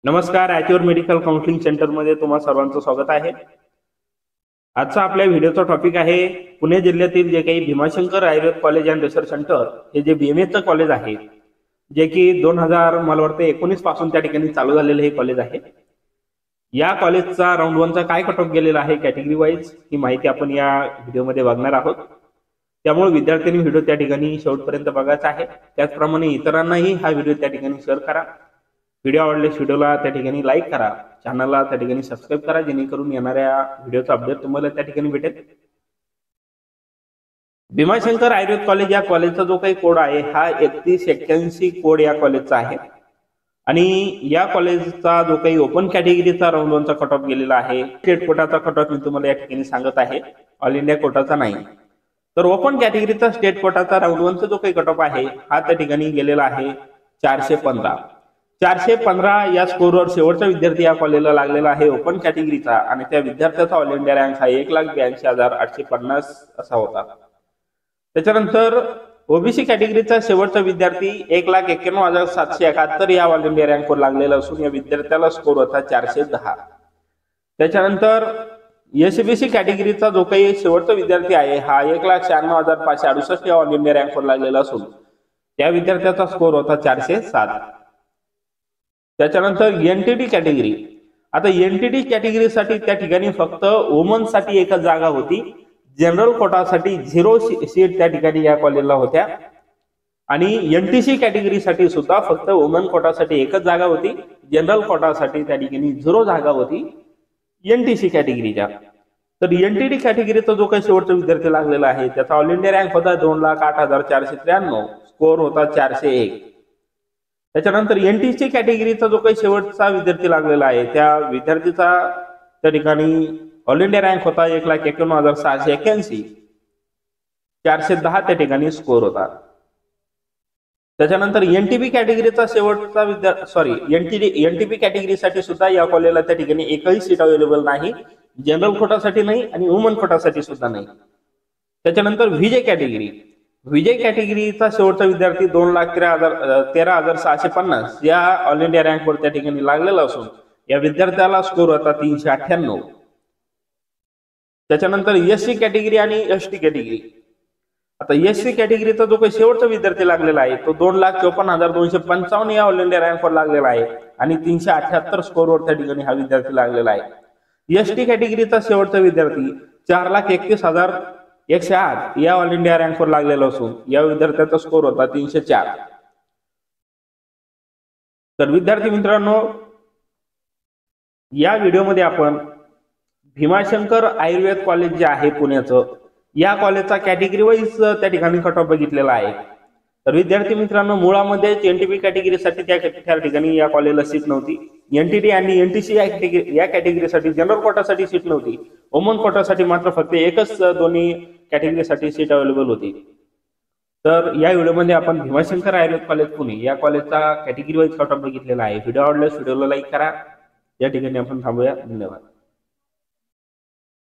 नमस्कार, ॲच्युअर medical counselling सेंटरमध्ये तुम्हा सर्वांचं स्वागत आहे। आजचा आपल्या व्हिडिओचा टॉपिक आहे पुणे जिल्ह्यातील जे काही Bhimashankar Ayurveda college and research centre हे जे बीएमएसचं कॉलेज आहे, जे की 2000 मला वाटतं 19 पासून त्या ठिकाणी चालू झालेलं हे कॉलेज आहे। या कॉलेजचा राऊंड 1चा काय कट ऑफ गेलेला आहे कॅटेगरी वाईज ही माहिती आपण या व्हिडिओमध्ये बघणार आहोत। त्यामुळे विद्यार्थ्यांनी व्हिडिओ त्या ठिकाणी शेवटपर्यंत बघायचा आहे। त्याचप्रमाणे इतरांनाही हा व्हिडिओ त्या ठिकाणी शेअर करा। व्हिडिओ आवडल्यास व्हिडिओला त्या ठिकाणी लाईक करा, चॅनलला त्या ठिकाणी सबस्क्राईब करा, जेणेकरून येणाऱ्या व्हिडिओचा अपडेट तुम्हाला त्या ठिकाणी भेटेल। भीमाशंकर आयुर्वेद कॉलेज या कॉलेजचा जो काही कोड आहे हा 3181 कोड या कॉलेजचा आहे आणि या कॉलेजचा जो काही ओपन कॅटेगरीचा राऊंड 1चा कट ऑफ गेलेला आहे, स्टेट कोटाचा कट ऑफ मी तुम्हाला या ठिकाणी सांगत आहे, ऑल इंडिया कोटाचा नाही। तर ओपन कॅटेगरीचा स्टेट कोटाचा राऊंड 1चा जो काही कट ऑफ आहे हा त्या ठिकाणी गेलेला आहे 415 या स्कोरवर शेवटचा विद्यार्थी या कॉलेजला लागलेला आहे ओपन कॅटेगरीचा आणि त्या विद्यार्थ्याचा ऑल इंडिया रँक हा 1,82,850 असा होता। त्याच्यानंतर ओबीसी कॅटेगरीचा शेवटचा विद्यार्थी 1,91,771 या ऑल इंडिया रँकवर लागलेला असून या विद्यार्थ्याला स्कोर होता 410। त्याच्यानंतर एसबीसी कॅटेगरीचा जो काही शेवटचा विद्यार्थी आहे हा 1,96,568 या ऑल इंडिया रँकवर लागलेला असून त्या विद्यार्थ्याचा स्कोर होता 407। त्याच्यानंतर एनटीटी कॅटेगरी, आता एनटीटी कॅटेगरीसाठी त्या ठिकाणी फक्त वुमन साठी एकच जागा होती, जनरल कोटासाठी 0 सीट त्या ठिकाणी या कॉलेजला होत्या आणि एनटीसी कॅटेगरीसाठी सुद्धा फक्त वुमन कोटासाठी एकच जागा होती, जनरल कोटासाठी त्या ठिकाणी 0 जागा होती एनटीसी कॅटेगरीच्या। तर एनटीटी कॅटेगरीचा जो काही शेवटचा विद्यार्थी लागलेला आहे त्याचा ऑल इंडिया रँक होता 2,08,493, स्कोर होता 401। त्याच्यानंतर एनटीसी कॅटेगरीचा जो काही शेवटचा विद्यार्थी लागलेला आहे त्या विद्यार्थीचा त्या ठिकाणी ऑल इंडिया रँक होता 1,51,681, 410 त्या ठिकाणी स्कोर होता। त्याच्यानंतर एनटीपी कॅटेगरीचा शेवटचा एनटीपी कॅटेगरीसाठी सुद्धा या कॉलेजला त्या ठिकाणी एकही सीट अवेलेबल नाही, जनरल कोटासाठी नाही आणि वुमन कोटासाठी सुद्धा नाही। त्याच्यानंतर व्हीजे कॅटेगरीचा शेवटचा विद्यार्थी 2,13,650 या ऑल इंडिया रँकवर त्या ठिकाणी लागलेला असून या विद्यार्थ्याला स्कोर होता 398। त्याच्यानंतर एससी कॅटेगरी आणि एसटी कॅटेगरी, आता एससी कॅटेगरीचा जो काही शेवटचा विद्यार्थी लागलेला आहे तो 2,54,255 या ऑल इंडिया रँकवर लागलेला आहे आणि 378 स्कोरवर त्या ठिकाणी हा विद्यार्थी लागलेला आहे। एसटी कॅटेगरीचा शेवटचा विद्यार्थी 4,31,108 या ऑल इंडिया रँकवर लागलेला असून या विद्यार्थ्याचा स्कोर होता 304। तर विद्यार्थी मित्रांनो, या व्हिडिओमध्ये आपण भीमाशंकर आयुर्वेद कॉलेज जे आहे पुण्याचं या कॉलेजचा कॅटेगरी वाईज त्या ठिकाणी कट ऑफ बघितलेला आहे। तर विद्यार्थी मित्रांनो, मुळामध्ये एनटीपी कॅटेगरीसाठी त्या ठिकाणी या कॉलेजला सीट नव्हती, एनटीटी आणि एनटीसी या कॅटेगरीसाठी जनरल कोटासाठी सीट नव्हती, वुमन कोटासाठी मात्र फक्त एकच दोन्ही कॅटेगरीसाठी सीट अवेलेबल होती। तर या व्हिडिओमध्ये आपण भीमाशंकर आयुर्वेद कॉलेज पुणे या कॉलेजचा कॅटेगरी वाईज कट ऑफ बघितलेला आहे। व्हिडिओ आवडल्यास व्हिडिओला लाईक करा। या ठिकाणी आपण थांबूया, धन्यवाद।